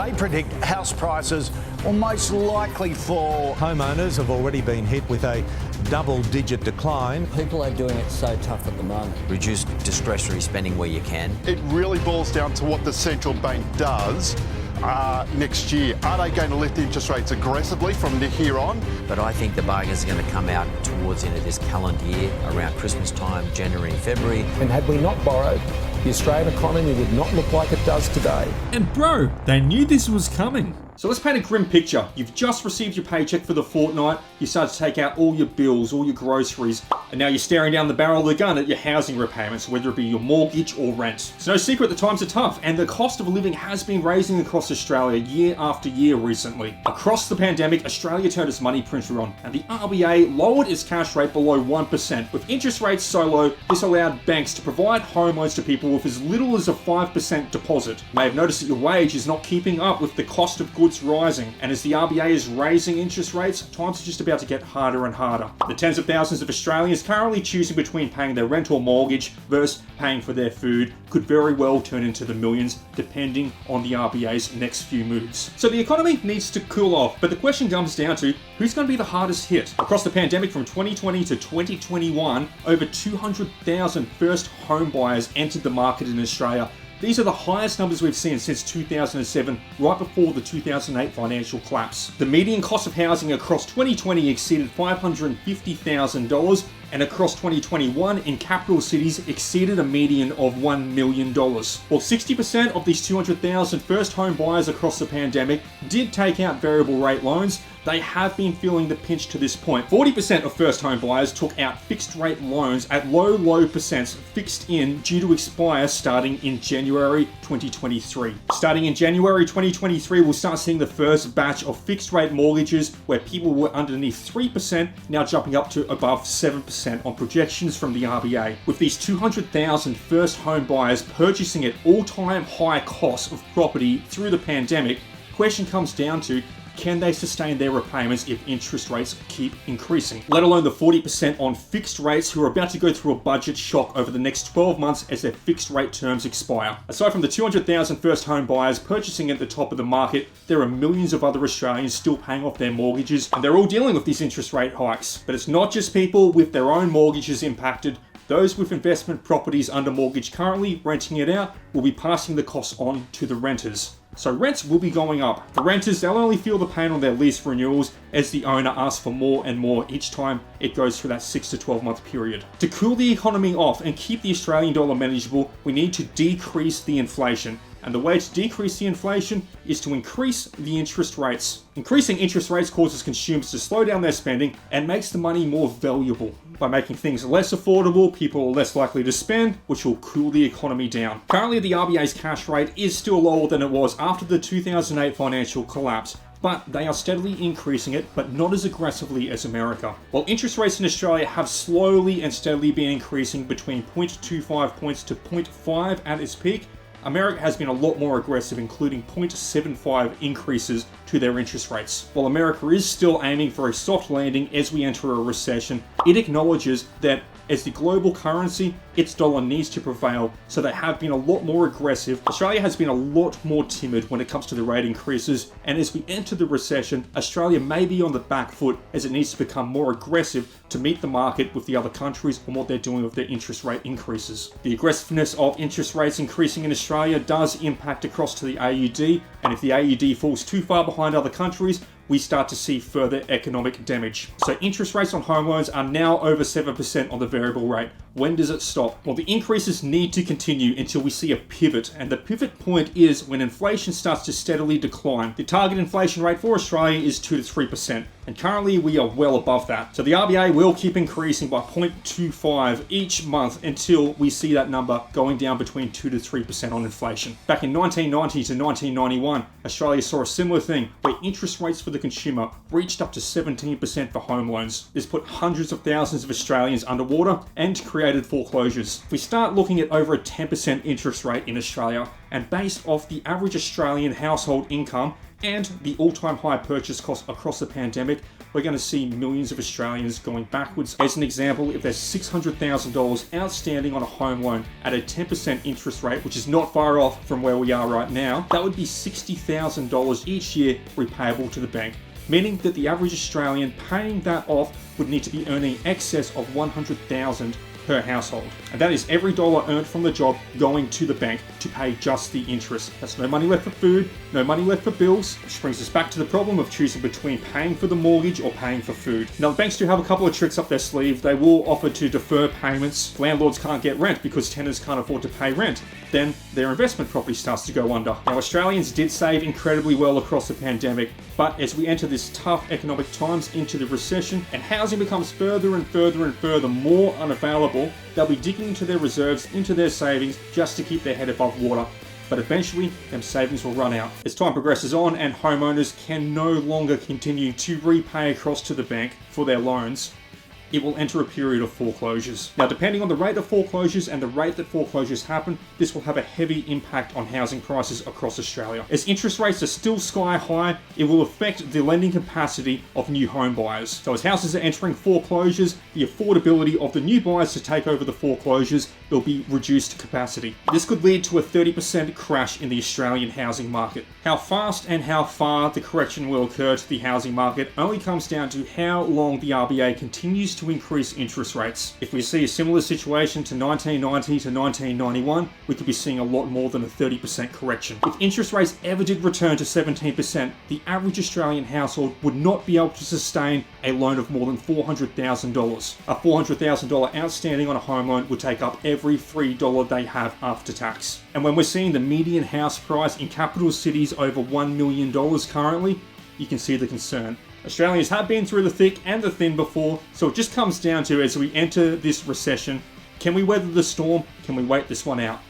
They predict house prices will most likely fall. Homeowners have already been hit with a double-digit decline. People are doing it so tough at the moment. Reduce discretionary spending where you can. It really boils down to what the central bank does next year. Are they going to lift interest rates aggressively from here on? But I think the bargains are going to come out towards the end of this calendar year, around Christmas time, January and February. And had we not borrowed, the Australian economy would not look like it does today. And bro, they knew this was coming. So let's paint a grim picture. You've just received your paycheck for the fortnight, you start to take out all your bills, all your groceries, and now you're staring down the barrel of the gun at your housing repayments, whether it be your mortgage or rent. It's no secret the times are tough, and the cost of living has been rising across Australia year after year recently. Across the pandemic, Australia turned its money printer on, and the RBA lowered its cash rate below 1%. With interest rates so low, this allowed banks to provide home loans to people with as little as a 5% deposit. You may have noticed that your wage is not keeping up with the cost of goods rising, and as the RBA is raising interest rates, times are just about to get harder and harder. The tens of thousands of Australians currently choosing between paying their rent or mortgage versus paying for their food could very well turn into the millions depending on the RBA's next few moves. So the economy needs to cool off, but the question comes down to who's going to be the hardest hit? Across the pandemic from 2020 to 2021, over 200,000 first home buyers entered the market in Australia. These are the highest numbers we've seen since 2007, right before the 2008 financial collapse. The median cost of housing across 2020 exceeded $550,000, and across 2021 in capital cities exceeded a median of $1 million. While 60% of these 200,000 first home buyers across the pandemic did take out variable rate loans, they have been feeling the pinch to this point. 40% of first home buyers took out fixed rate loans at low percents fixed in due to expire starting in January 2023. Starting in January 2023, we'll start seeing the first batch of fixed rate mortgages where people were underneath 3% now jumping up to above 7% on projections from the RBA. With these 200,000 first home buyers purchasing at all-time high costs of property through the pandemic, the question comes down to, can they sustain their repayments if interest rates keep increasing? Let alone the 40% on fixed rates who are about to go through a budget shock over the next 12 months as their fixed rate terms expire. Aside from the 200,000 first home buyers purchasing at the top of the market, there are millions of other Australians still paying off their mortgages, and they're all dealing with these interest rate hikes. But it's not just people with their own mortgages impacted. Those with investment properties under mortgage currently renting it out will be passing the costs on to the renters. So rents will be going up. The renters, they'll only feel the pain on their lease renewals as the owner asks for more and more each time it goes through that 6 to 12 month period. To cool the economy off and keep the Australian dollar manageable, we need to decrease the inflation. And the way to decrease the inflation is to increase the interest rates. Increasing interest rates causes consumers to slow down their spending and makes the money more valuable. By making things less affordable, people are less likely to spend, which will cool the economy down. Currently, the RBA's cash rate is still lower than it was after the 2008 financial collapse, but they are steadily increasing it, but not as aggressively as America. While interest rates in Australia have slowly and steadily been increasing between 0.25 points to 0.5 at its peak, America has been a lot more aggressive, including 0.75 increases to their interest rates. While America is still aiming for a soft landing as we enter a recession, it acknowledges that as the global currency, its dollar needs to prevail, so they have been a lot more aggressive. Australia has been a lot more timid when it comes to the rate increases, and as we enter the recession, Australia may be on the back foot as it needs to become more aggressive to meet the market with the other countries on what they're doing with their interest rate increases. The aggressiveness of interest rates increasing in Australia does impact across to the AUD, and if the AUD falls too far behind other countries, we start to see further economic damage. So interest rates on home loans are now over 7% on the variable rate. When does it stop? Well, the increases need to continue until we see a pivot, and the pivot point is when inflation starts to steadily decline. The target inflation rate for Australia is 2 to 3%, and currently we are well above that. So the RBA will keep increasing by 0.25 each month until we see that number going down between 2 to 3% on inflation. Back in 1990 to 1991, Australia saw a similar thing where interest rates for the consumer reached up to 17% for home loans. This put hundreds of thousands of Australians underwater and created foreclosures. If we start looking at over a 10% interest rate in Australia, and based off the average Australian household income and the all-time high purchase cost across the pandemic, we're going to see millions of Australians going backwards. As an example, if there's $600,000 outstanding on a home loan at a 10% interest rate, which is not far off from where we are right now, that would be $60,000 each year repayable to the bank, meaning that the average Australian paying that off would need to be earning excess of $100,000 per household. And that is every dollar earned from the job going to the bank to pay just the interest. That's no money left for food, no money left for bills, which brings us back to the problem of choosing between paying for the mortgage or paying for food. Now, the banks do have a couple of tricks up their sleeve. They will offer to defer payments. Landlords can't get rent because tenants can't afford to pay rent. Then their investment property starts to go under. Now, Australians did save incredibly well across the pandemic, but as we enter this tough economic times into the recession and housing becomes further and further and further more unavailable, they'll be digging into their reserves, into their savings, just to keep their head above water. But eventually, them savings will run out. As time progresses on and homeowners can no longer continue to repay across to the bank for their loans, it will enter a period of foreclosures. Now, depending on the rate of foreclosures and the rate that foreclosures happen, this will have a heavy impact on housing prices across Australia. As interest rates are still sky high, it will affect the lending capacity of new home buyers. So as houses are entering foreclosures, the affordability of the new buyers to take over the foreclosures will be reduced capacity. This could lead to a 30% crash in the Australian housing market. How fast and how far the correction will occur to the housing market only comes down to how long the RBA continues to increase interest rates. If we see a similar situation to 1990 to 1991, we could be seeing a lot more than a 30% correction. If interest rates ever did return to 17%, the average Australian household would not be able to sustain a loan of more than $400,000. A $400,000 outstanding on a home loan would take up every $3 they have after tax. And when we're seeing the median house price in capital cities over $1 million currently, you can see the concern. Australians have been through the thick and the thin before, so it just comes down to, as we enter this recession, can we weather the storm? Can we wait this one out?